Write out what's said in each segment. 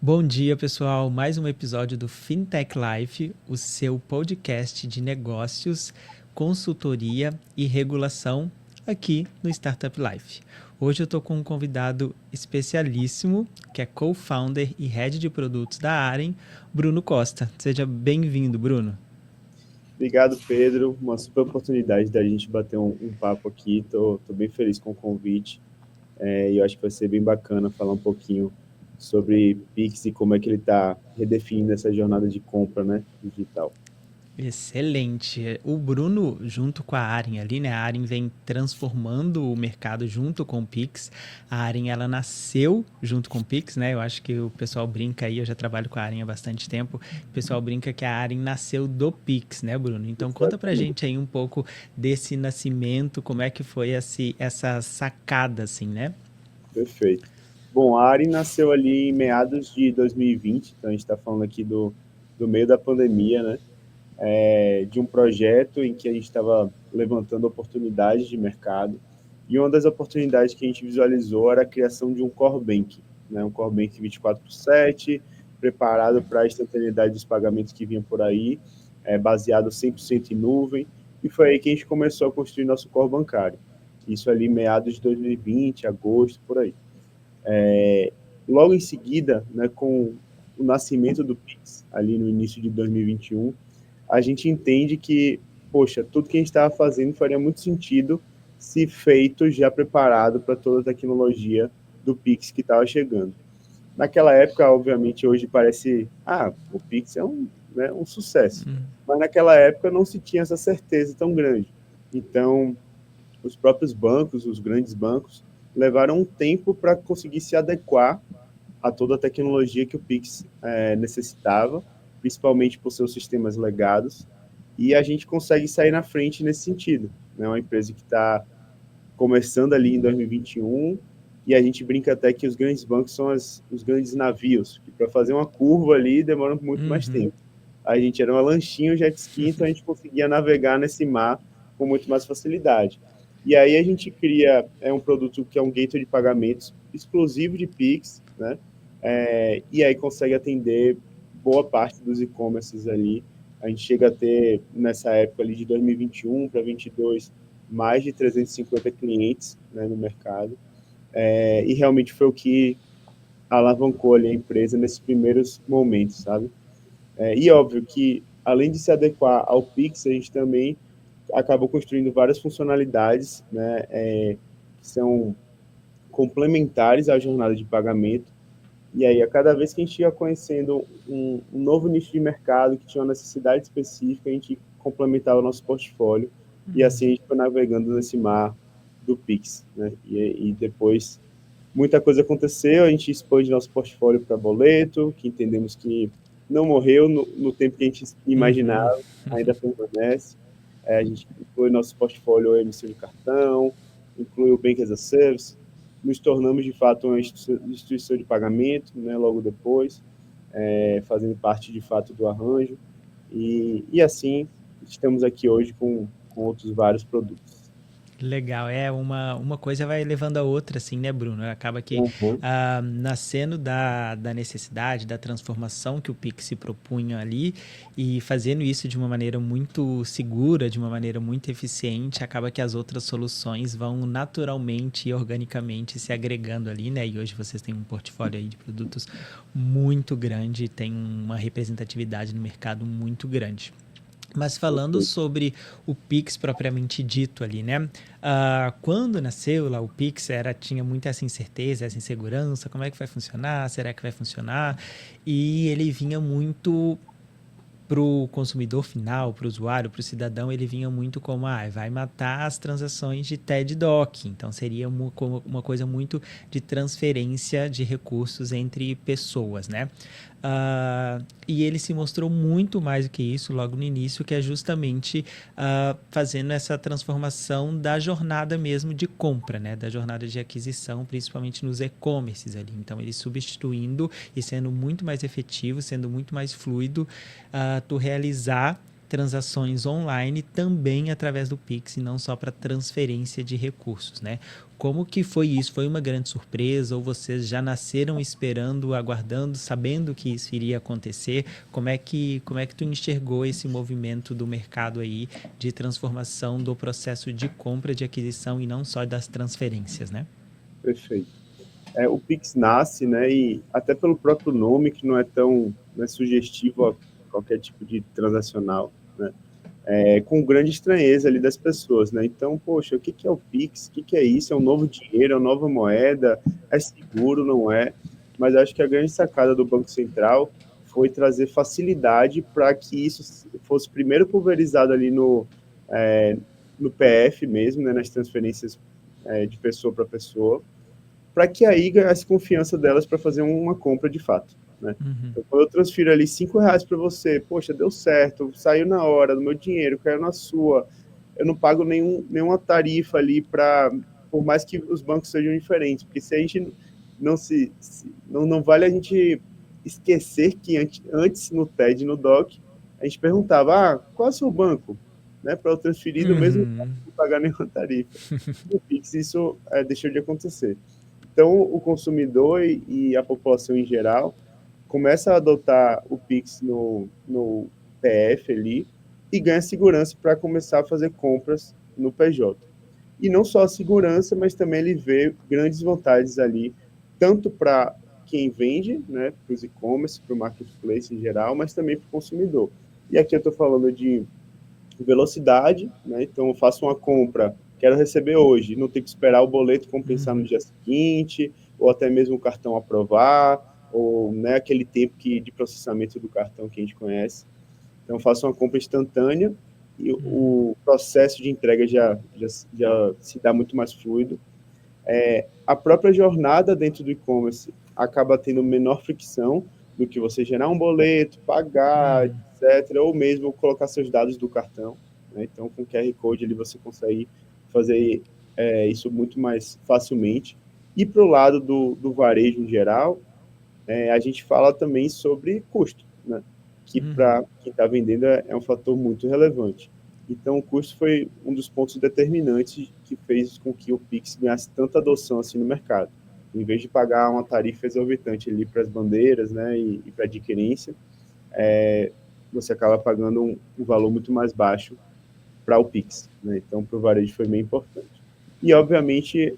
Bom dia, pessoal. Mais um episódio do Fintech Life, o seu podcast de negócios, consultoria e regulação aqui no Startup Life. Hoje eu estou com um convidado especialíssimo, que é co-founder e head de produtos da Aren, Bruno Costa. Seja bem-vindo, Bruno. Obrigado, Pedro. Uma super oportunidade da gente bater um papo aqui. Tô bem feliz com o convite. E eu acho que vai ser bem bacana falar um pouquinho sobre Pix e como é que ele está redefinindo essa jornada de compra, né, digital. Excelente. O Bruno, junto com a Aren ali, né? A Aren vem transformando o mercado junto com o Pix. A Aren, ela nasceu junto com o Pix, né? Eu acho que o pessoal brinca aí, eu já trabalho com a Aren há bastante tempo, o pessoal brinca que a Aren nasceu do Pix, né, Bruno? Então conta pra Exatamente. gente aí um pouco desse nascimento, como é que foi essa sacada, assim, né? Perfeito. Bom, a Ari nasceu ali em meados de 2020, então a gente está falando aqui do meio da pandemia, né? De um projeto em que a gente estava levantando oportunidades de mercado. E uma das oportunidades que a gente visualizou era a criação de um core bank, né? Um core bank 24/7, preparado para a instantaneidade dos pagamentos que vinham por aí, baseado 100% em nuvem. E foi aí que a gente começou a construir nosso core bancário. Isso ali meados de 2020, agosto, por aí. Logo em seguida, né, com o nascimento do Pix, ali no início de 2021, a gente entende que, poxa, tudo que a gente estava fazendo faria muito sentido se feito já preparado para toda a tecnologia do Pix que estava chegando. Naquela época, obviamente, hoje parece, o Pix é um sucesso. Mas naquela época não se tinha essa certeza tão grande. Então, os próprios bancos, os grandes bancos, levaram um tempo para conseguir se adequar a toda a tecnologia que o Pix necessitava, principalmente por seus sistemas legados, e a gente consegue sair na frente nesse sentido. É uma empresa que está começando ali em 2021, e a gente brinca até que os grandes bancos são os grandes navios, que para fazer uma curva ali demora muito mais Uhum. tempo. A gente era uma lanchinha, um jet ski, então a gente conseguia navegar nesse mar com muito mais facilidade. E aí a gente cria um produto que é um gateway de pagamentos exclusivo de Pix, né? E aí consegue atender boa parte dos e-commerces ali. A gente chega a ter, nessa época ali de 2021 para 2022, mais de 350 clientes, né, no mercado. E realmente foi o que alavancou ali a empresa nesses primeiros momentos, sabe? E óbvio que, além de se adequar ao Pix, a gente também acabou construindo várias funcionalidades, né, que são complementares à jornada de pagamento. E aí, a cada vez que a gente ia conhecendo um novo nicho de mercado que tinha uma necessidade específica, a gente complementava o nosso portfólio. E assim a gente foi navegando nesse mar do Pix, né? E depois muita coisa aconteceu, a gente expôs nosso portfólio para boleto, que entendemos que não morreu no tempo que a gente Uhum. imaginava, ainda permanece. A gente inclui nosso portfólio emissão de cartão, inclui o Bank as a Service, nos tornamos de fato uma instituição de pagamento, né, logo depois, fazendo parte de fato do arranjo, e assim estamos aqui hoje com outros vários produtos. Legal, uma coisa vai levando a outra, assim, né, Bruno? Acaba que Uhum. nascendo da necessidade, da transformação que o Pix se propunha ali e fazendo isso de uma maneira muito segura, de uma maneira muito eficiente, acaba que as outras soluções vão naturalmente e organicamente se agregando ali, né? E hoje vocês têm um portfólio aí de produtos muito grande, tem uma representatividade no mercado muito grande. Mas falando sobre o Pix propriamente dito ali, né? Quando nasceu lá o Pix, tinha muita essa incerteza, essa insegurança, como é que vai funcionar? Será que vai funcionar? E ele vinha muito para o consumidor final, para o usuário, para o cidadão, ele vinha muito como, vai matar as transações de TED Doc. Então, seria uma coisa muito de transferência de recursos entre pessoas, né? E ele se mostrou muito mais do que isso logo no início, que é justamente fazendo essa transformação da jornada mesmo de compra, né? Da jornada de aquisição, principalmente nos e-commerces ali. Então, ele substituindo e sendo muito mais efetivo, sendo muito mais fluido, tu realizar transações online também através do Pix e não só para transferência de recursos, né? Como que foi isso? Foi uma grande surpresa ou vocês já nasceram esperando, aguardando, sabendo que isso iria acontecer? Como é que tu enxergou esse movimento do mercado aí de transformação do processo de compra, de aquisição e não só das transferências, né? Perfeito. O Pix nasce, né, e até pelo próprio nome, que não é tão, né, sugestivo a qualquer tipo de transacional, né, com grande estranheza ali das pessoas, né? Então, poxa, o que que é o Pix? O que que é isso? É um novo dinheiro, é uma nova moeda? É seguro, não é? Mas acho que a grande sacada do Banco Central foi trazer facilidade para que isso fosse primeiro pulverizado ali no PF mesmo, né, nas transferências de pessoa para pessoa, para que aí ganhasse confiança delas para fazer uma compra de fato, né? Uhum. Então, quando eu transfiro ali R$ 5 para você, poxa, deu certo, saiu na hora, do meu dinheiro, caiu na sua, eu não pago nenhuma tarifa ali por mais que os bancos sejam diferentes, porque se a gente não vale a gente esquecer que antes no TED, no DOC, a gente perguntava, qual é o seu banco? Né, para eu transferir do mesmo banco Uhum. sem pagar nenhuma tarifa. No Pix isso deixou de acontecer. Então, o consumidor e a população em geral começa a adotar o Pix no PF ali e ganha segurança para começar a fazer compras no PJ. E não só a segurança, mas também ele vê grandes vantagens ali, tanto para quem vende, né, para os e-commerce, para o marketplace em geral, mas também para o consumidor. E aqui eu estou falando de velocidade, né? Então eu faço uma compra, quero receber hoje, não tenho que esperar o boleto compensar no dia seguinte, ou até mesmo o cartão aprovar, ou né, aquele tempo de processamento do cartão que a gente conhece. Então eu faço uma compra instantânea e o processo de entrega já se dá muito mais fluido. A própria jornada dentro do e-commerce acaba tendo menor fricção do que você gerar um boleto, pagar, etc., ou mesmo colocar seus dados do cartão, né? Então, com o QR Code ali você consegue fazer isso muito mais facilmente. E para o lado do varejo em geral, a gente fala também sobre custo, né? Que para quem está vendendo é um fator muito relevante. Então, o custo foi um dos pontos determinantes que fez com que o Pix ganhasse tanta adoção assim no mercado. Em vez de pagar uma tarifa exorbitante ali para as bandeiras, né, e para adquirência, você acaba pagando um valor muito mais baixo para o Pix, né? Então, para o varejo foi bem importante. E, obviamente,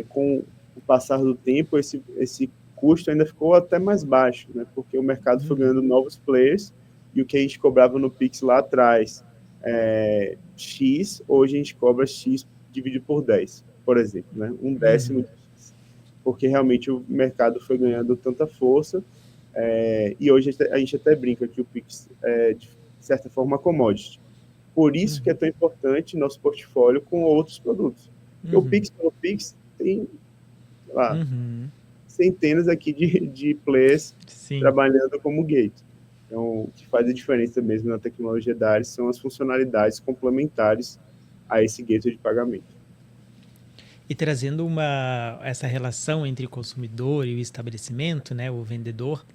com o passar do tempo, esse custo ainda ficou até mais baixo, né? Porque o mercado foi ganhando novos players e o que a gente cobrava no Pix lá atrás, X, hoje a gente cobra X dividido por 10, por exemplo, né? Um décimo de X. Porque realmente o mercado foi ganhando tanta força e hoje a gente até brinca que o Pix é, de certa forma, uma commodity. Por isso que é tão importante nosso portfólio com outros produtos. Porque o Pix pelo Pix tem, sei lá, centenas aqui de players Sim. trabalhando como gate. Então, o que faz a diferença mesmo na tecnologia da área são as funcionalidades complementares a esse gateway de pagamento. E trazendo essa relação entre o consumidor e o estabelecimento, né, o vendedor,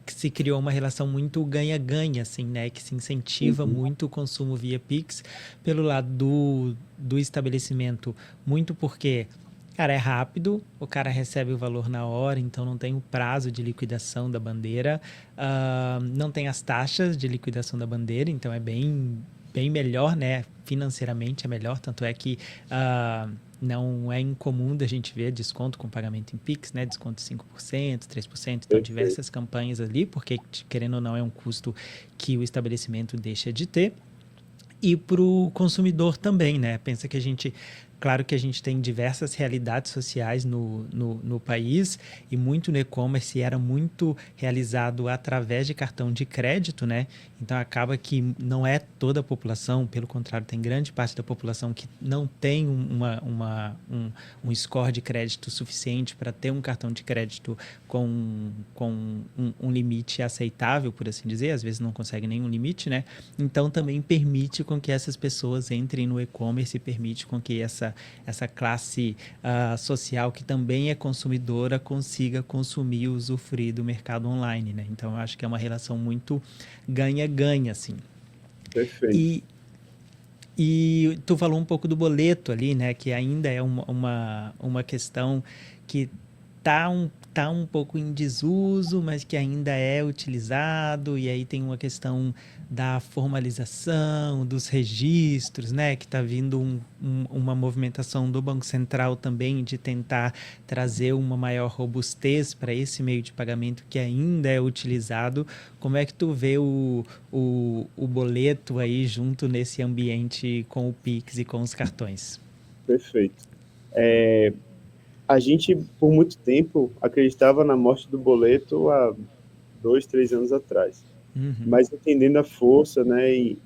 que se criou uma relação muito ganha-ganha, assim, né? Que se incentiva muito o consumo via Pix pelo lado do estabelecimento. Muito porque, cara, é rápido, o cara recebe o valor na hora, então não tem o prazo de liquidação da bandeira, não tem as taxas de liquidação da bandeira, então é bem melhor, né? Financeiramente é melhor, tanto é que não é incomum da gente ver desconto com pagamento em Pix, né? Desconto de 5%, 3%, então diversas campanhas ali, porque querendo ou não é um custo que o estabelecimento deixa de ter. E para o consumidor também, né? Pensa que claro que a gente tem diversas realidades sociais no país e muito no e-commerce era muito realizado através de cartão de crédito, né? Então acaba que não é toda a população, pelo contrário, tem grande parte da população que não tem um score de crédito suficiente para ter um cartão de crédito com um limite aceitável, por assim dizer, às vezes não consegue nenhum limite, né? Então também permite com que essas pessoas entrem no e-commerce e permite com que essa classe social que também é consumidora consiga consumir e usufruir do mercado online, né? Então eu acho que é uma relação muito ganha-ganha, assim. Perfeito. E, e tu falou um pouco do boleto ali, né? Que ainda é uma questão que tá um pouco em desuso, mas que ainda é utilizado. E aí tem uma questão da formalização, dos registros, né? Que está vindo uma movimentação do Banco Central também de tentar trazer uma maior robustez para esse meio de pagamento que ainda é utilizado. Como é que tu vê o boleto aí junto nesse ambiente com o Pix e com os cartões? Perfeito. A gente, por muito tempo, acreditava na morte do boleto há 2, 3 anos atrás. Uhum, Mas entendendo a força, né, e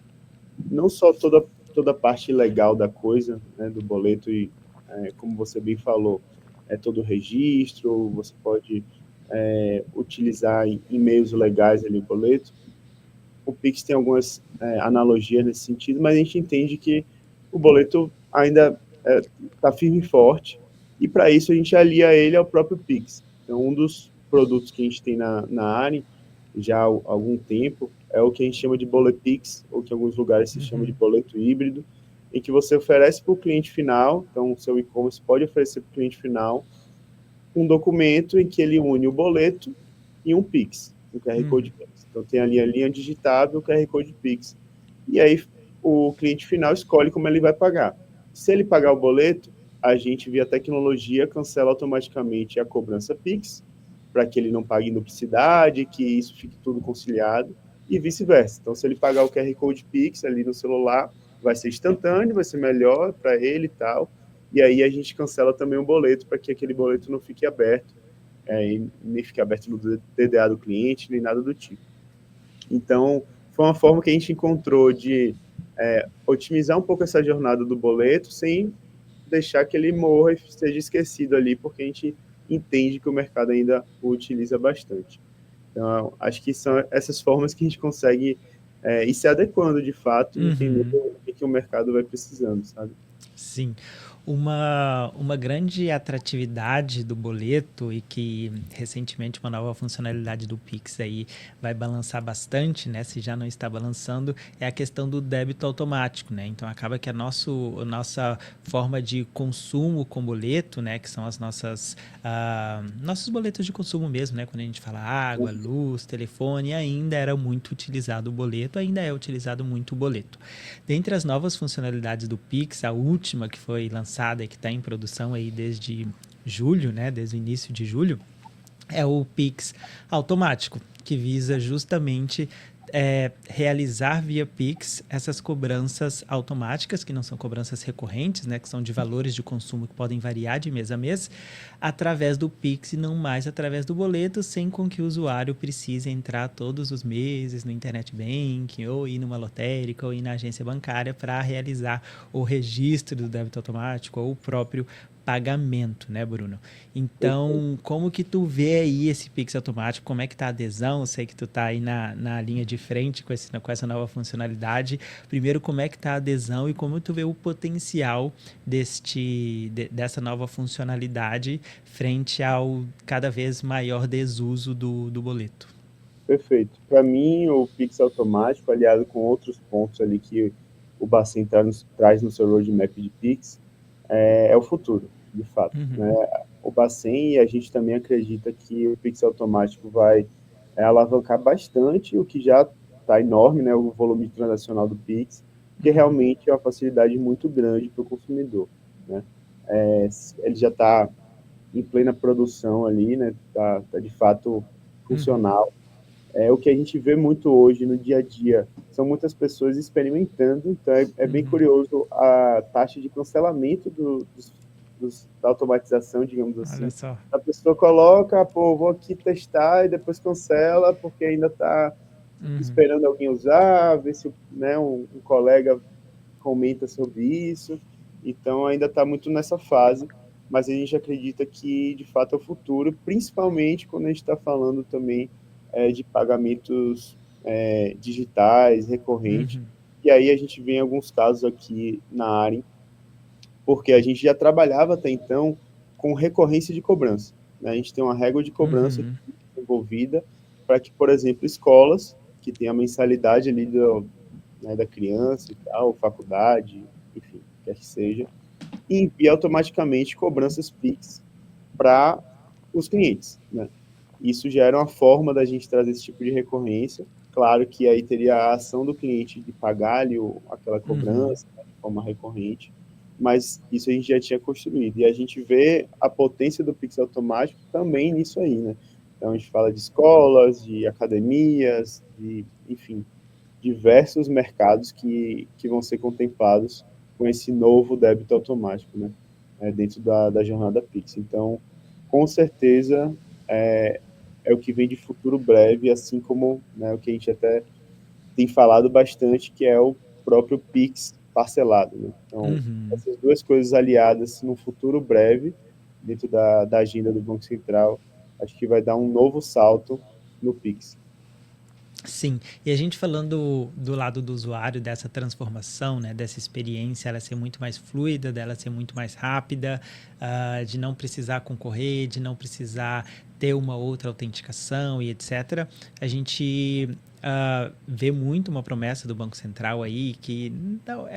não só toda a parte legal da coisa, né, do boleto, e como você bem falou, é todo o registro, você pode utilizar em meios legais ali o boleto. O Pix tem algumas analogias nesse sentido, mas a gente entende que o boleto ainda está firme e forte, e para isso a gente alia ele ao próprio Pix. Então, um dos produtos que a gente tem na Ari já há algum tempo é o que a gente chama de Bullet Pix, ou que em alguns lugares se chama de uhum, boleto híbrido, em que você oferece para o cliente final, então o seu e-commerce pode oferecer para o cliente final um documento em que ele une o boleto e um Pix, um QR uhum, Code Pix. Então tem ali a linha digitável, o QR Code Pix. E aí o cliente final escolhe como ele vai pagar. Se ele pagar o boleto, a gente, via tecnologia, cancela automaticamente a cobrança Pix, para que ele não pague em duplicidade, que isso fique tudo conciliado, e vice-versa. Então, se ele pagar o QR Code Pix ali no celular, vai ser instantâneo, vai ser melhor para ele e tal, e aí a gente cancela também o boleto, para que aquele boleto não fique aberto, e nem fique aberto no DDA do cliente, nem nada do tipo. Então, foi uma forma que a gente encontrou de otimizar um pouco essa jornada do boleto, sem deixar que ele morra e seja esquecido ali, porque a gente entende que o mercado ainda o utiliza bastante. Então, acho que são essas formas que a gente consegue ir se adequando, de fato, e entender uhum. o que o mercado vai precisando, sabe? Sim. Uma grande atratividade do boleto e que recentemente uma nova funcionalidade do Pix aí vai balançar bastante, né? Se já não está balançando, é a questão do débito automático, né? Então acaba que a nossa forma de consumo com boleto, né? Que são as nossos boletos de consumo mesmo, né? Quando a gente fala água, luz, telefone, ainda era muito utilizado o boleto, ainda é utilizado muito o boleto. Dentre as novas funcionalidades do Pix, a última que foi lançada e que está em produção aí desde julho, né, desde o início de julho, é o Pix automático, que visa justamente realizar via Pix essas cobranças automáticas, que não são cobranças recorrentes, né, que são de valores de consumo que podem variar de mês a mês, através do Pix e não mais através do boleto, sem com que o usuário precise entrar todos os meses no Internet Banking, ou ir numa lotérica, ou ir na agência bancária para realizar o registro do débito automático ou o próprio pagamento, né, Bruno? Perfeito. Então, como que tu vê aí esse Pix automático? Como é que tá a adesão? Eu sei que tu tá aí na linha de frente com essa nova funcionalidade. Primeiro, como é que tá a adesão e como tu vê o potencial dessa nova funcionalidade frente ao cada vez maior desuso do boleto? Perfeito. Para mim, o Pix automático, aliado com outros pontos ali que o Bacen traz no seu roadmap de Pix, é o futuro, de fato. Né? Uhum, O Bacen e a gente também acredita que o Pix automático vai alavancar bastante o que já está enorme, né, o volume transacional do Pix, que uhum, realmente é uma facilidade muito grande para o consumidor. Né? Ele já está em plena produção ali, né, tá de fato uhum, funcional. O que a gente vê muito hoje no dia a dia são muitas pessoas experimentando, então é bem uhum. curioso a taxa de cancelamento da automatização, digamos Olha assim. só. A pessoa coloca, pô, vou aqui testar e depois cancela porque ainda está Uhum, esperando alguém usar, ver se né, um colega comenta sobre isso. Então ainda está muito nessa fase, mas a gente acredita que de fato é o futuro, principalmente quando a gente está falando também de pagamentos digitais, recorrentes. uhum, E aí a gente vê alguns casos aqui na área, porque a gente já trabalhava até então com recorrência de cobrança. Né? A gente tem uma régua de cobrança uhum, envolvida para que, por exemplo, escolas que têm a mensalidade ali né, da criança e tal, faculdade, enfim, quer que seja, e envia automaticamente cobranças Pix para os clientes, né? Isso já era uma forma da gente trazer esse tipo de recorrência. Claro que aí teria a ação do cliente de pagar ali aquela Uhum. cobrança, né, de forma recorrente, mas isso a gente já tinha construído. E a gente vê a potência do Pix automático também nisso aí, né? Então a gente fala de escolas, de academias, de, enfim, diversos mercados que vão ser contemplados com esse novo débito automático, né? Dentro da jornada Pix. Então, com certeza, é, é o que vem de futuro breve, assim como, né, o que a gente até tem falado bastante, que é o próprio Pix parcelado, né? Então, Uhum. essas duas coisas aliadas no futuro breve, dentro da agenda do Banco Central, acho que vai dar um novo salto no Pix. Sim, e a gente falando do lado do usuário, dessa transformação, né, dessa experiência, ela ser muito mais fluida, dela ser muito mais rápida, de não precisar concorrer, de não precisar ter uma outra autenticação e etc. A gente vê muito uma promessa do Banco Central aí, que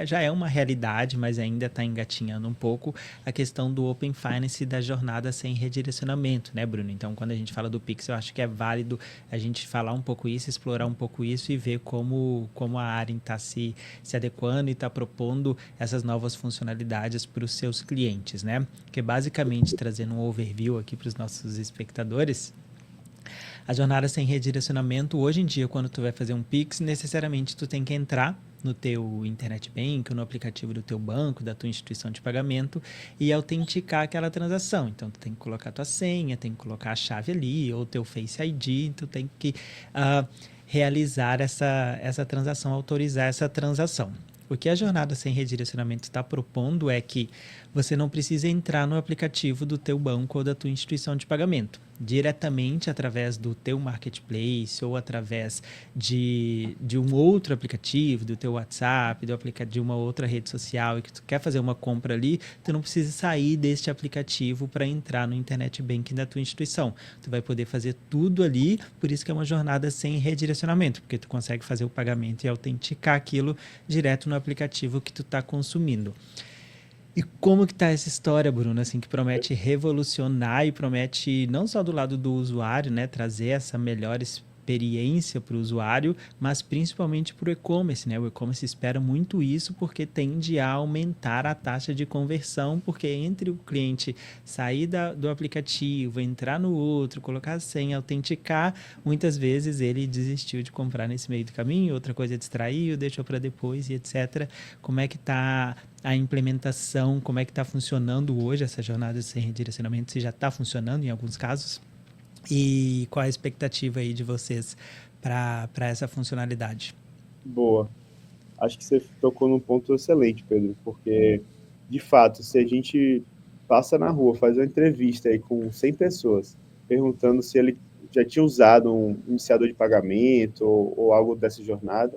já é uma realidade, mas ainda está engatinhando um pouco, a questão do Open Finance e da jornada sem redirecionamento, né, Bruno? Então, quando a gente fala do Pix, eu acho que é válido a gente falar um pouco isso, explorar um pouco isso e ver como a Arin está se adequando e está propondo essas novas funcionalidades para os seus clientes, né? Que basicamente, trazendo um overview aqui para os nossos espectadores, a jornada sem redirecionamento, hoje em dia, quando tu vai fazer um Pix, necessariamente tu tem que entrar no teu internet bank, no aplicativo do teu banco, da tua instituição de pagamento e autenticar aquela transação. Então, tu tem que colocar tua senha, tem que colocar a chave ali, ou teu Face ID, tu tem que realizar essa transação, autorizar essa transação. O que a jornada sem redirecionamento está propondo é que você não precisa entrar no aplicativo do teu banco ou da tua instituição de pagamento. Diretamente através do teu marketplace ou através de um outro aplicativo, do teu WhatsApp, de uma outra rede social e que tu quer fazer uma compra ali, tu não precisa sair deste aplicativo para entrar no internet banking da tua instituição. Tu vai poder fazer tudo ali, por isso que é uma jornada sem redirecionamento, porque tu consegue fazer o pagamento e autenticar aquilo direto no aplicativo que tu está consumindo. E como que tá essa história, Bruno, assim, que promete revolucionar e promete não só do lado do usuário, né, trazer essa melhor experiência para o usuário, mas principalmente para o e-commerce, né? O e-commerce espera muito isso porque tende a aumentar a taxa de conversão, porque entre o cliente sair do aplicativo, entrar no outro, colocar a senha, autenticar, muitas vezes ele desistiu de comprar nesse meio do caminho, outra coisa distraiu, deixou para depois e etc. Como é que tá a implementação, como é que está funcionando hoje essa jornada sem redirecionamento, se já está funcionando em alguns casos, e qual a expectativa aí de vocês para essa funcionalidade? Boa. Acho que você tocou num ponto excelente, Pedro, porque, de fato, se a gente passa na rua, faz uma entrevista aí com 100 pessoas, perguntando se ele já tinha usado um iniciador de pagamento ou algo dessa jornada,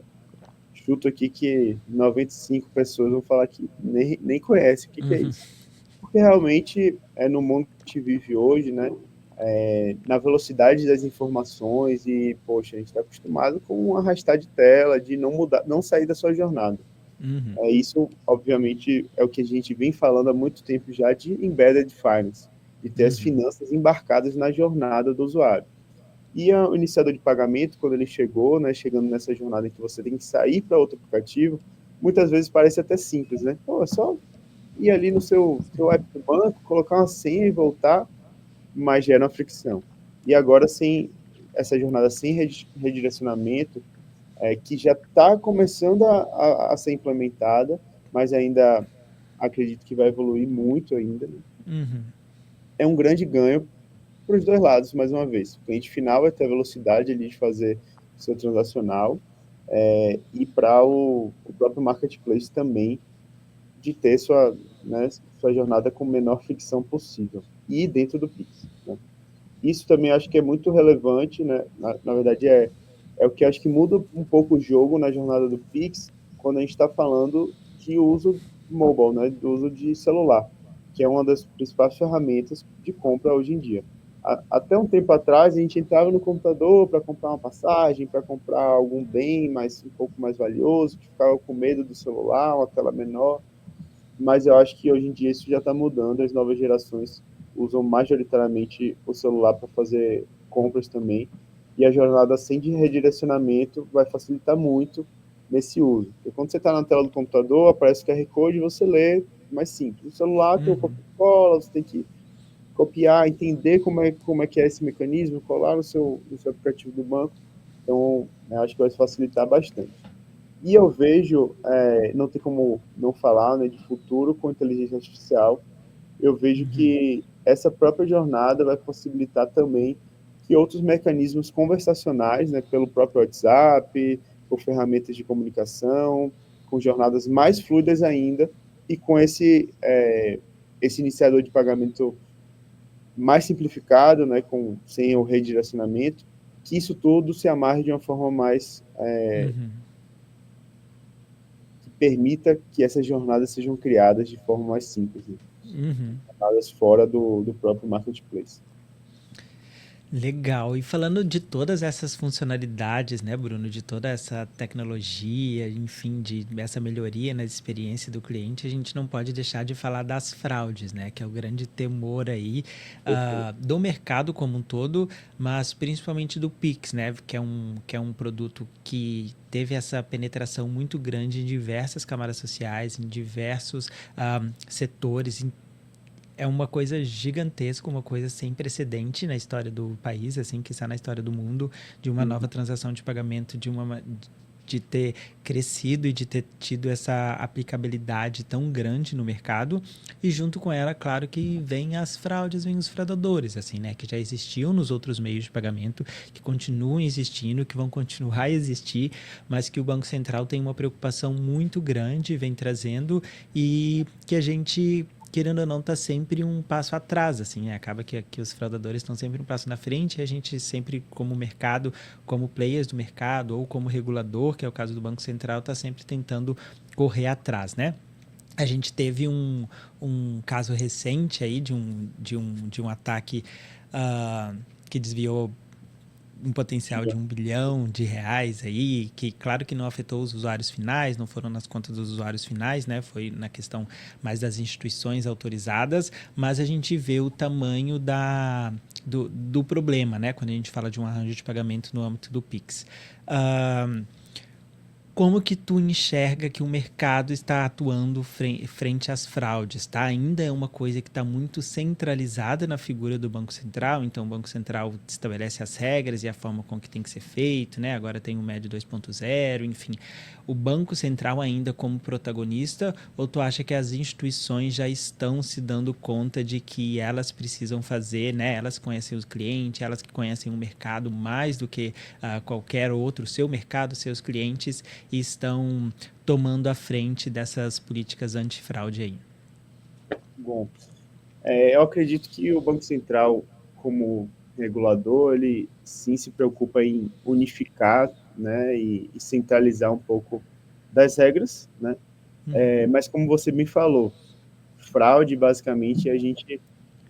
chuto aqui que 95 pessoas vão falar que nem conhece o que é Uhum, isso. Porque realmente, no mundo que a gente vive hoje, né, na velocidade das informações e, poxa, a gente está acostumado com um arrastar de tela, de não mudar, não sair da sua jornada. uhum, Isso, obviamente, é o que a gente vem falando há muito tempo já de embedded finance, de ter as uhum, finanças embarcadas na jornada do usuário. E o iniciador de pagamento, quando ele chegou, né, chegando nessa jornada em que você tem que sair para outro aplicativo, muitas vezes parece até simples, né? Pô, é só ir ali no seu app do banco, colocar uma senha e voltar, mas gera uma fricção. E agora, sem essa jornada sem redirecionamento, que já está começando a ser implementada, mas ainda acredito que vai evoluir muito ainda, né? uhum. É um grande ganho para os dois lados, mais uma vez. O cliente final vai ter a velocidade ali de fazer o seu transacional, e para o próprio marketplace também de ter sua jornada com a menor fricção possível. E dentro do Pix. Né? Isso também acho que é muito relevante, né? Na verdade, é o que acho que muda um pouco o jogo na jornada do Pix, quando a gente está falando de uso mobile, né? Do uso de celular, que é uma das principais ferramentas de compra hoje em dia. Até um tempo atrás, a gente entrava no computador para comprar uma passagem, para comprar algum bem um pouco mais valioso, que ficava com medo do celular, uma tela menor. Mas eu acho que hoje em dia isso já está mudando. As novas gerações usam majoritariamente o celular para fazer compras também. E a jornada sem redirecionamento vai facilitar muito nesse uso. Porque quando você está na tela do computador, aparece o QR Code e você lê mais simples. No celular tem o Uhum. Coca-Cola, você tem que copiar, entender como é que é esse mecanismo, colar no seu aplicativo do banco. Então, eu acho que vai facilitar bastante. E eu vejo, não tem como não falar, né, de futuro com inteligência artificial. Eu vejo Uhum. que essa própria jornada vai possibilitar também que outros mecanismos conversacionais, né, pelo próprio WhatsApp, por ferramentas de comunicação, com jornadas mais fluidas ainda, e com esse iniciador de pagamento mais simplificado, né, sem o redirecionamento, que isso tudo se amarre de uma forma mais Uhum. que permita que essas jornadas sejam criadas de forma mais simples, né, Uhum. jornadas fora do próprio marketplace. Legal. E falando de todas essas funcionalidades, né, Bruno, de toda essa tecnologia, enfim, de essa melhoria na experiência do cliente, a gente não pode deixar de falar das fraudes, né, que é o grande temor aí Perfeito. do mercado como um todo, mas principalmente do Pix, né, que é um produto que teve essa penetração muito grande em diversas camadas sociais, em diversos setores, é uma coisa gigantesca, uma coisa sem precedente na história do país, assim, que está na história do mundo, de uma nova transação de pagamento, de ter crescido e de ter tido essa aplicabilidade tão grande no mercado. E junto com ela, claro que vem as fraudes, vem os fraudadores, assim, né, que já existiam nos outros meios de pagamento, que continuam existindo, que vão continuar a existir, mas que o Banco Central tem uma preocupação muito grande, vem trazendo, e que a gente, querendo ou não, tá sempre um passo atrás, assim, né? Acaba que os fraudadores estão sempre um passo na frente e a gente sempre, como mercado, como players do mercado ou como regulador, que é o caso do Banco Central, está sempre tentando correr atrás, né? A gente teve um caso recente aí de um ataque que desviou um potencial de R$ 1 bilhão aí, que claro que não afetou os usuários finais, não foram nas contas dos usuários finais, né? Foi na questão mais das instituições autorizadas, mas a gente vê o tamanho do problema, né? Quando a gente fala de um arranjo de pagamento no âmbito do Pix. Uh, como que tu enxerga que o mercado está atuando frente às fraudes, tá? Ainda é uma coisa que está muito centralizada na figura do Banco Central, então o Banco Central estabelece as regras e a forma com que tem que ser feito, né? Agora tem o MED 2.0, enfim. O Banco Central ainda como protagonista, ou tu acha que as instituições já estão se dando conta de que elas precisam fazer, né? Elas conhecem os clientes, elas que conhecem o mercado mais do que qualquer outro, seu mercado, seus clientes, e estão tomando a frente dessas políticas antifraude aí? Bom, eu acredito que o Banco Central, como regulador, ele sim se preocupa em unificar, né, e centralizar um pouco das regras, né? Mas como você me falou, fraude basicamente é a gente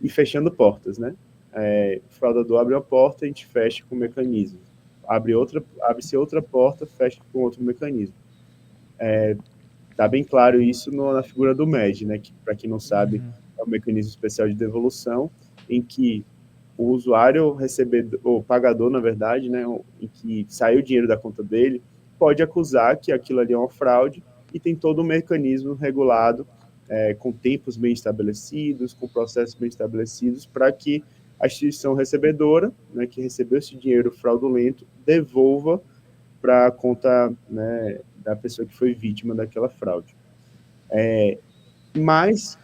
ir fechando portas, né? O fraudador abre uma porta, a gente fecha com o mecanismo. Abre-se outra porta, fecha com outro mecanismo. Tá bem claro isso na figura do MED, né? Que, para quem não sabe, é um mecanismo especial de devolução, em que o usuário recebedor, o pagador, na verdade, né, em que saiu o dinheiro da conta dele, pode acusar que aquilo ali é uma fraude e tem todo um mecanismo regulado, com tempos bem estabelecidos, com processos bem estabelecidos, para que a instituição recebedora, né, que recebeu esse dinheiro fraudulento, devolva para a conta, né, da pessoa que foi vítima daquela fraude. Mas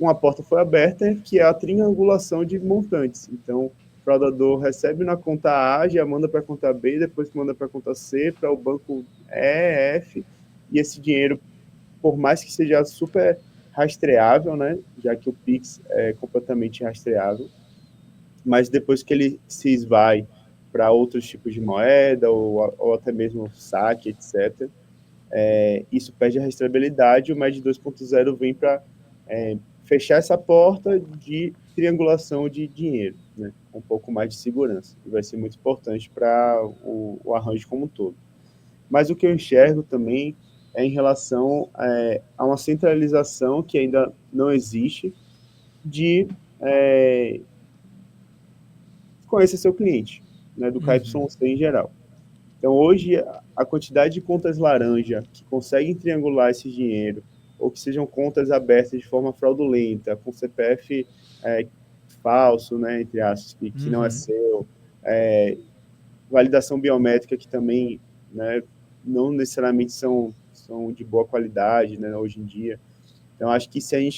uma porta foi aberta, que é a triangulação de montantes. Então, o fraudador recebe na conta A, já manda para a conta B, depois manda para a conta C, para o banco E, F, e esse dinheiro, por mais que seja super rastreável, né, já que o Pix é completamente rastreável, mas depois que ele se esvai para outros tipos de moeda, ou até mesmo saque, etc., isso perde a rastreabilidade, o MED 2.0 vem para fechar essa porta de triangulação de dinheiro, né? Um pouco mais de segurança, que vai ser muito importante para o arranjo como um todo. Mas o que eu enxergo também é em relação a uma centralização que ainda não existe de conhecer seu cliente, né, do Uhum. KYC em geral. Então, hoje, a quantidade de contas laranja que conseguem triangular esse dinheiro, ou que sejam contas abertas de forma fraudulenta, com CPF falso, né, entre aspas, que não é Uhum. seu, validação biométrica que também, né, não necessariamente são de boa qualidade, né, hoje em dia. Então, acho que se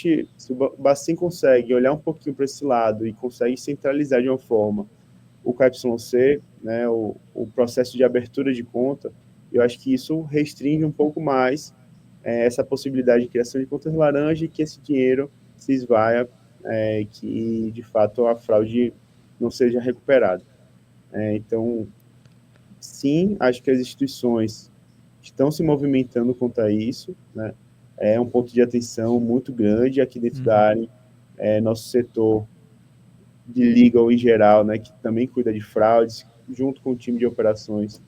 o Bacen consegue olhar um pouquinho para esse lado e consegue centralizar de uma forma o KYC, né, o processo de abertura de conta, eu acho que isso restringe um pouco mais essa possibilidade de criação de contas laranja e que esse dinheiro se esvaia, que de fato a fraude não seja recuperada. Então, sim, acho que as instituições estão se movimentando contra isso, né? É um ponto de atenção muito grande aqui dentro da Uhum. área. Nosso setor de legal em geral, né, que também cuida de fraudes, junto com o time de operações,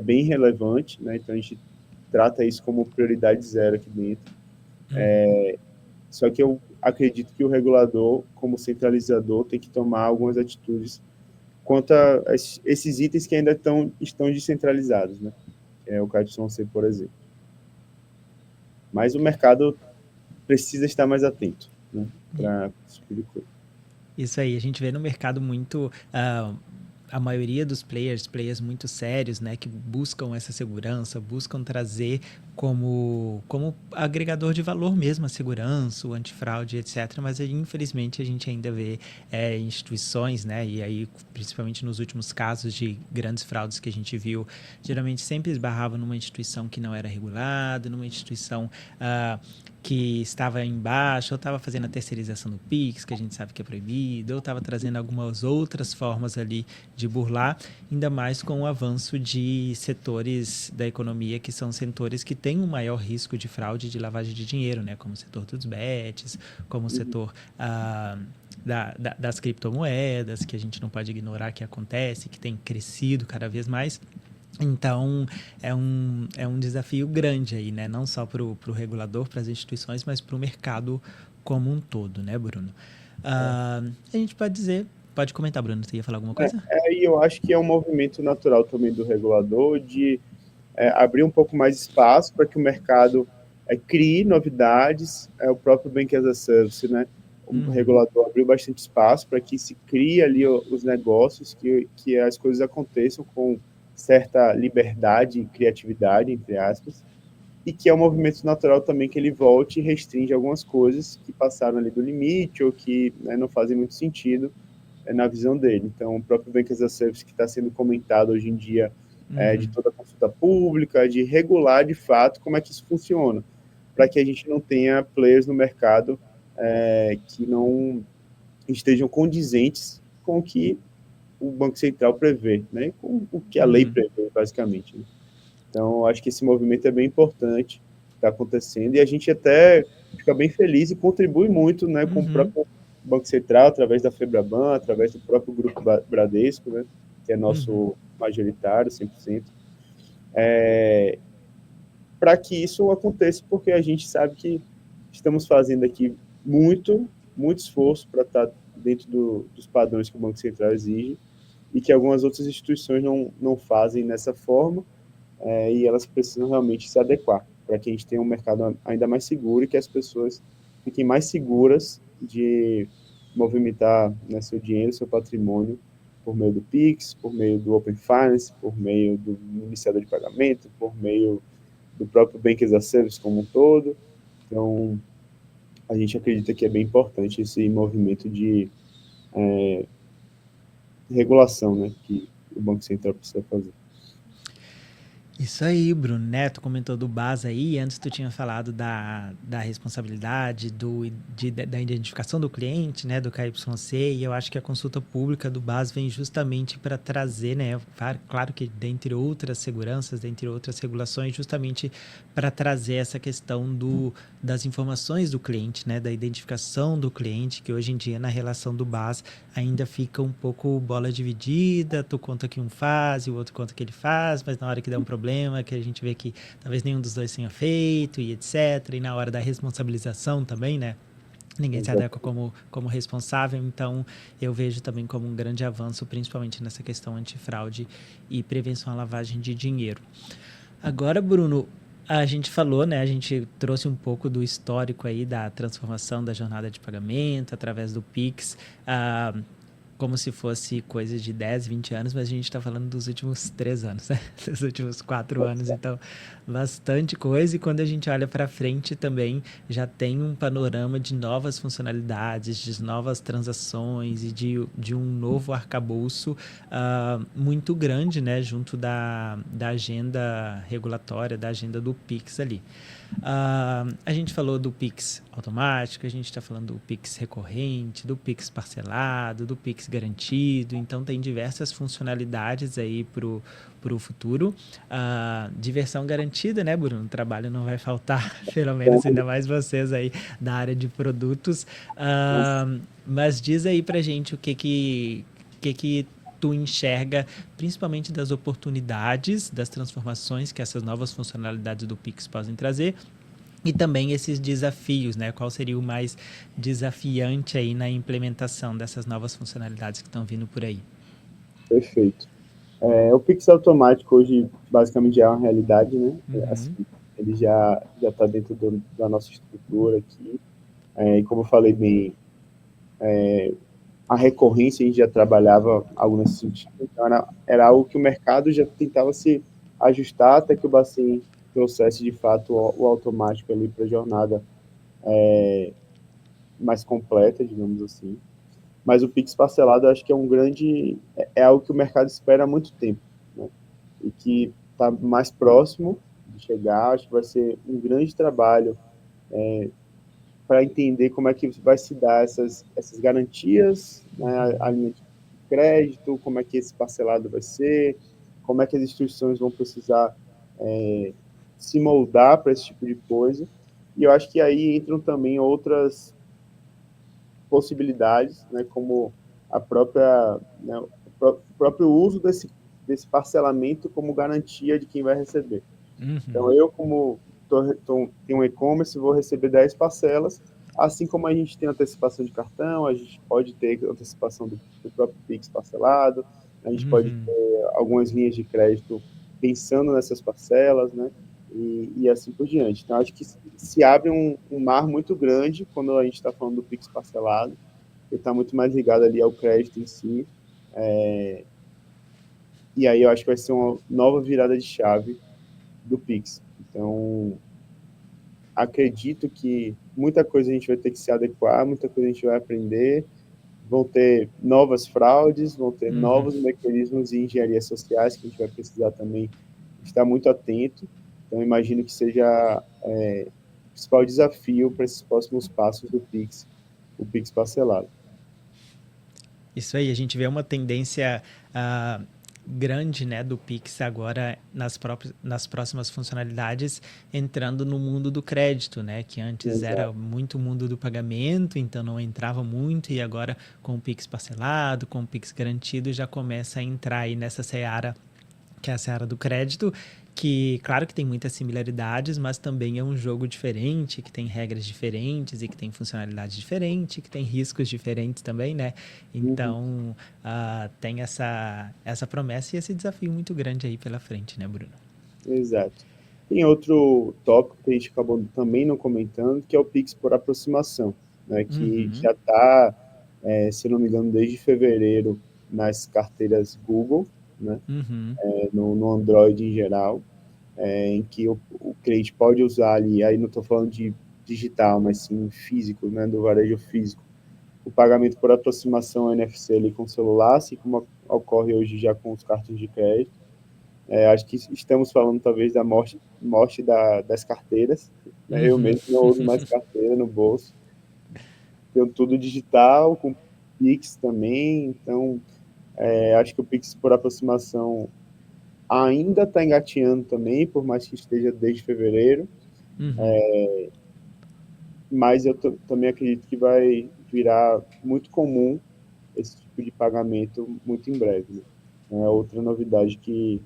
bem relevante, né? Então a gente trata isso como prioridade zero aqui dentro. Uhum. Só que eu acredito que o regulador, como centralizador, tem que tomar algumas atitudes quanto a esses itens que ainda estão descentralizados, né? É o KYC, por exemplo. Mas o mercado precisa estar mais atento, né, para esse tipo de coisa. Isso aí, a gente vê no mercado muito a maioria dos players muito sérios, né, que buscam essa segurança, buscam trazer como agregador de valor mesmo a segurança, o antifraude, etc. Mas infelizmente a gente ainda vê instituições, né, e aí principalmente nos últimos casos de grandes fraudes que a gente viu, geralmente sempre esbarrava numa instituição que não era regulada, numa instituição que estava embaixo, ou estava fazendo a terceirização do Pix, que a gente sabe que é proibido, ou estava trazendo algumas outras formas ali de burlar, ainda mais com o avanço de setores da economia que são setores que têm um maior risco de fraude e de lavagem de dinheiro, né? Como o setor dos bets, como o setor das criptomoedas, que a gente não pode ignorar que acontece, que tem crescido cada vez mais. Então, é um desafio grande aí, né? Não só para o regulador, para as instituições, mas para o mercado como um todo, né, Bruno? A gente pode dizer... Pode comentar, Bruno. Você ia falar alguma coisa? E eu acho que é um movimento natural também do regulador de abrir um pouco mais espaço para que o mercado crie novidades. O próprio Bank as a Service, né? O Uhum. regulador abriu bastante espaço para que se crie ali os negócios, que as coisas aconteçam com certa liberdade e criatividade, entre aspas, e que é um movimento natural também que ele volte e restringe algumas coisas que passaram ali do limite ou que, né, não fazem muito sentido na visão dele. Então, o próprio Bank as a Service que está sendo comentado hoje em dia, de Uhum. toda a consulta pública, de regular de fato como é que isso funciona, para que a gente não tenha players no mercado que não estejam condizentes com o que o Banco Central prevê, né? Com o que a lei Uhum. prevê, basicamente. Né? Então, acho que esse movimento é bem importante, está acontecendo, e a gente até fica bem feliz e contribui muito, né, com o Uhum. próprio Banco Central, através da FEBRABAN, através do próprio Grupo Bradesco, né, que é Uhum. nosso majoritário, 100%, para que isso aconteça, porque a gente sabe que estamos fazendo aqui muito esforço para estar dentro dos padrões que o Banco Central exige, e que algumas outras instituições não fazem dessa forma, e elas precisam realmente se adequar para que a gente tenha um mercado ainda mais seguro e que as pessoas fiquem mais seguras de movimentar, né, seu dinheiro, seu patrimônio por meio do Pix, por meio do Open Finance, por meio do iniciador de pagamento, por meio do próprio Bank as a Service como um todo. Então, a gente acredita que é bem importante esse movimento de regulação, né, que o Banco Central precisa fazer. Isso aí, Bruno, né? Tu comentou do BAS aí, antes tu tinha falado da responsabilidade, da identificação do cliente, né, do KYC, e eu acho que a consulta pública do BAS vem justamente para trazer, né, claro que dentre outras seguranças, dentre outras regulações, justamente para trazer essa questão das informações do cliente, né, da identificação do cliente, que hoje em dia na relação do BAS ainda fica um pouco bola dividida, tu conta que um faz e o outro conta que ele faz, mas na hora que der um problema, que a gente vê que talvez nenhum dos dois tenha feito e etc. E na hora da responsabilização também, né? Ninguém se adequa como responsável, então eu vejo também como um grande avanço, principalmente nessa questão antifraude e prevenção à lavagem de dinheiro. Agora, Bruno, a gente falou, né? A gente trouxe um pouco do histórico aí da transformação da jornada de pagamento através do Pix. Como se fosse coisa de 10, 20 anos, mas a gente está falando dos últimos 3 anos, né? Dos últimos 4 anos, então bastante coisa. E quando a gente olha para frente também, já tem um panorama de novas funcionalidades, de novas transações e de um novo arcabouço muito grande, né? Junto da agenda regulatória, da agenda do Pix ali. A gente falou do Pix automático, a gente está falando do Pix recorrente, do Pix parcelado, do Pix garantido. Então, tem diversas funcionalidades aí para o futuro. Diversão garantida, né, Bruno? O trabalho não vai faltar, pelo menos, ainda mais vocês aí da área de produtos. Mas diz aí para gente o que tu enxerga, principalmente das oportunidades, das transformações que essas novas funcionalidades do Pix podem trazer e também esses desafios, né? Qual seria o mais desafiante aí na implementação dessas novas funcionalidades que estão vindo por aí? Perfeito. O Pix automático hoje basicamente já é uma realidade, né? Assim, Uhum. ele já está dentro da nossa estrutura aqui. E como eu falei bem, a recorrência a gente já trabalhava algo nesse sentido. Então era algo que o mercado já tentava se ajustar até que o Bacen trouxesse de fato o automático ali para a jornada mais completa, digamos assim. Mas o Pix parcelado eu acho que é algo que o mercado espera há muito tempo, né? E que está mais próximo de chegar. Acho que vai ser um grande trabalho para entender como é que vai se dar essas garantias, né, a linha de crédito, como é que esse parcelado vai ser, como é que as instituições vão precisar se moldar para esse tipo de coisa. E eu acho que aí entram também outras possibilidades, né, como a própria, né, o próprio uso desse parcelamento como garantia de quem vai receber. Então, Uhum. eu, como tenho um e-commerce, vou receber 10 parcelas, assim como a gente tem antecipação de cartão, a gente pode ter antecipação do próprio Pix parcelado, a gente pode Uhum. ter algumas linhas de crédito pensando nessas parcelas, né? E assim por diante. Então, acho que se abre um mar muito grande quando a gente está falando do Pix parcelado, ele está muito mais ligado ali ao crédito em si, e aí eu acho que vai ser uma nova virada de chave do Pix. Então, acredito que muita coisa a gente vai ter que se adequar, muita coisa a gente vai aprender, vão ter novas fraudes, vão ter Uhum. novos mecanismos de engenharia sociais que a gente vai precisar também estar muito atento. Então, imagino que seja o principal desafio para esses próximos passos do Pix, o Pix parcelado. Isso aí, a gente vê uma tendência grande, né, do Pix agora nas próximas funcionalidades entrando no mundo do crédito, né, que antes era Exato. muito o mundo do pagamento, então não entrava muito e agora com o Pix parcelado, com o Pix garantido já começa a entrar aí nessa seara que é a seara do crédito, que claro que tem muitas similaridades, mas também é um jogo diferente, que tem regras diferentes e que tem funcionalidades diferentes, que tem riscos diferentes também, né? Uhum. Então, tem essa promessa e esse desafio muito grande aí pela frente, né, Bruno? Exato. Tem outro tópico que a gente acabou também não comentando, que é o Pix por aproximação, né, que Uhum, já está, se não me engano, desde fevereiro nas carteiras Google, né, uhum, no Android em geral, em que o cliente pode usar ali, aí não estou falando de digital, mas sim físico, né, do varejo físico, o pagamento por aproximação NFC ali com o celular, assim como ocorre hoje já com os cartões de crédito. Acho que estamos falando talvez da morte das carteiras. Né? Eu Uhum. mesmo não uso mais carteira no bolso. Tenho tudo digital, com Pix também. Então, acho que o Pix por aproximação ainda está engatinhando também, por mais que esteja desde fevereiro. Uhum. Mas eu também acredito que vai virar muito comum esse tipo de pagamento muito em breve. Né? É outra novidade que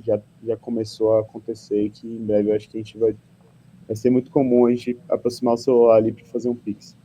já começou a acontecer e que em breve eu acho que vai ser muito comum a gente aproximar o celular ali para fazer um Pix.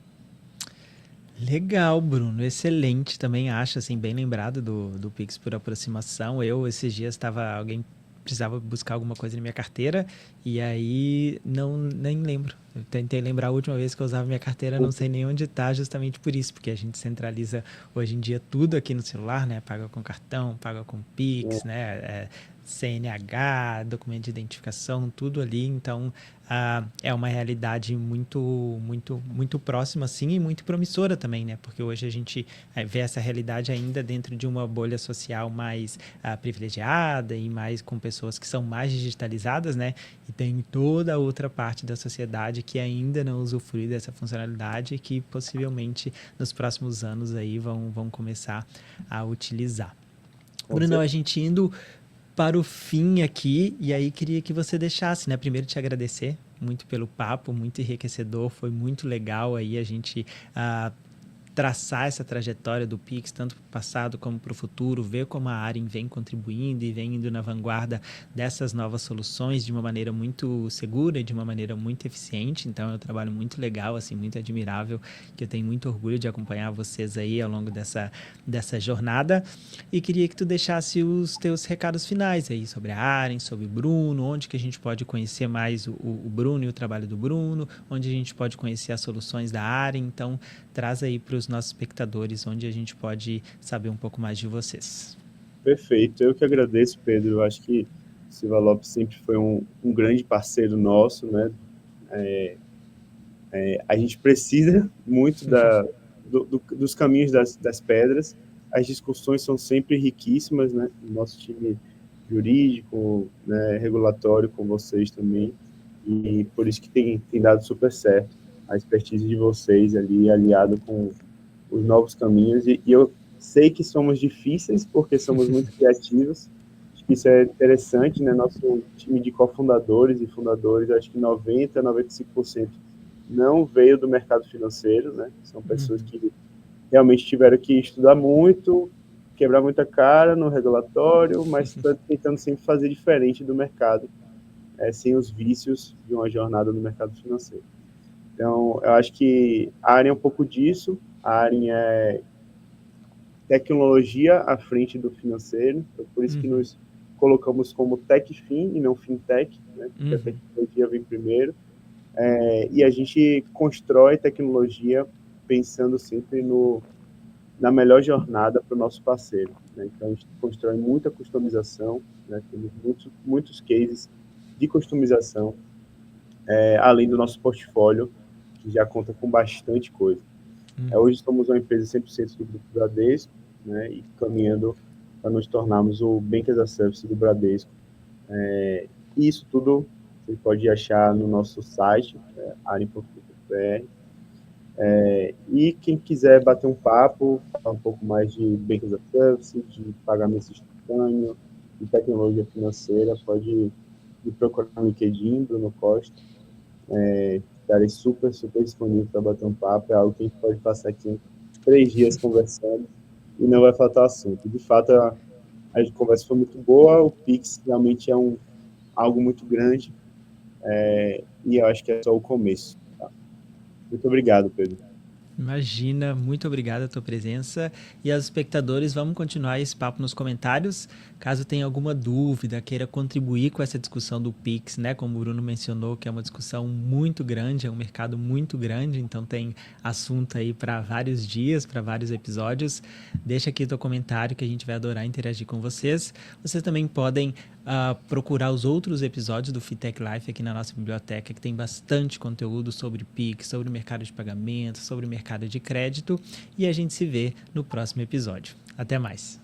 Legal, Bruno. Excelente. Também acho, assim, bem lembrado do Pix por aproximação. Eu, esses dias, alguém precisava buscar alguma coisa na minha carteira e aí nem lembro. Eu tentei lembrar a última vez que eu usava minha carteira, não sei nem onde está, justamente por isso, porque a gente centraliza hoje em dia tudo aqui no celular, né? Paga com cartão, paga com Pix, né? CNH, documento de identificação, tudo ali. Então, é uma realidade muito próxima, assim, e muito promissora também, né? Porque hoje a gente vê essa realidade ainda dentro de uma bolha social mais privilegiada e mais com pessoas que são mais digitalizadas, né? E tem toda a outra parte da sociedade que ainda não usufrui dessa funcionalidade e que possivelmente nos próximos anos aí vão começar a utilizar. Com Bruno, a certeza. gente indo para o fim aqui, e aí queria que você deixasse, né? Primeiro te agradecer muito pelo papo, muito enriquecedor, foi muito legal aí a gente traçar essa trajetória do Pix, tanto para o passado como para o futuro, ver como a Arin vem contribuindo e vem indo na vanguarda dessas novas soluções de uma maneira muito segura e de uma maneira muito eficiente. Então é um trabalho muito legal, assim, muito admirável, que eu tenho muito orgulho de acompanhar vocês aí ao longo dessa jornada. E queria que tu deixasse os teus recados finais aí sobre a Arin, sobre o Bruno, onde que a gente pode conhecer mais o Bruno e o trabalho do Bruno, onde a gente pode conhecer as soluções da Arin. Então, traz aí para os nossos espectadores onde a gente pode saber um pouco mais de vocês. Perfeito. Eu que agradeço, Pedro. Eu acho que o Silva Lopes sempre foi um grande parceiro nosso, né? A gente precisa muito dos caminhos das pedras. As discussões são sempre riquíssimas, né? O nosso time jurídico, né, regulatório com vocês também. E por isso que tem dado super certo a expertise de vocês ali, aliado com os novos caminhos. E eu sei que somos difíceis, porque somos muito criativos. Acho que isso é interessante, né? Nosso time de cofundadores e fundadores, acho que 95% não veio do mercado financeiro, né? São pessoas que realmente tiveram que estudar muito, quebrar muita cara no regulatório, mas tentando sempre fazer diferente do mercado, sem os vícios de uma jornada no mercado financeiro. Então, eu acho que a área é um pouco disso, a área é tecnologia à frente do financeiro, então por isso que nos colocamos como TechFin e não FinTech, né? Porque a tecnologia vem primeiro, e a gente constrói tecnologia pensando sempre na melhor jornada para o nosso parceiro. Né? Então, a gente constrói muita customização, né? Temos muitos cases de customização, além do nosso portfólio, que já conta com bastante coisa. Hoje somos uma empresa 100% do Grupo Bradesco, né? E caminhando para nos tornarmos o Bank as a Service do Bradesco. E isso tudo você pode achar no nosso site, arin.com.br. E quem quiser bater um papo, falar um pouco mais de Bank as a Service, de pagamento instantâneo, de tecnologia financeira, pode me procurar no LinkedIn, Bruno Costa. Estarei super disponível para bater um papo. É algo que a gente pode passar aqui 3 dias conversando e não vai faltar assunto. De fato, a conversa foi muito boa. O Pix realmente é algo muito grande, e eu acho que é só o começo. Tá? Muito obrigado, Pedro. Imagina, muito obrigado a tua presença. E aos espectadores, vamos continuar esse papo nos comentários. Caso tenha alguma dúvida, queira contribuir com essa discussão do Pix, né? Como o Bruno mencionou, que é uma discussão muito grande, é um mercado muito grande, então tem assunto aí para vários dias, para vários episódios. Deixa aqui teu comentário que a gente vai adorar interagir com vocês. Vocês também podem procurar os outros episódios do Fintech Life aqui na nossa biblioteca, que tem bastante conteúdo sobre Pix, sobre o mercado de pagamento, sobre o mercado de crédito, e a gente se vê no próximo episódio. Até mais!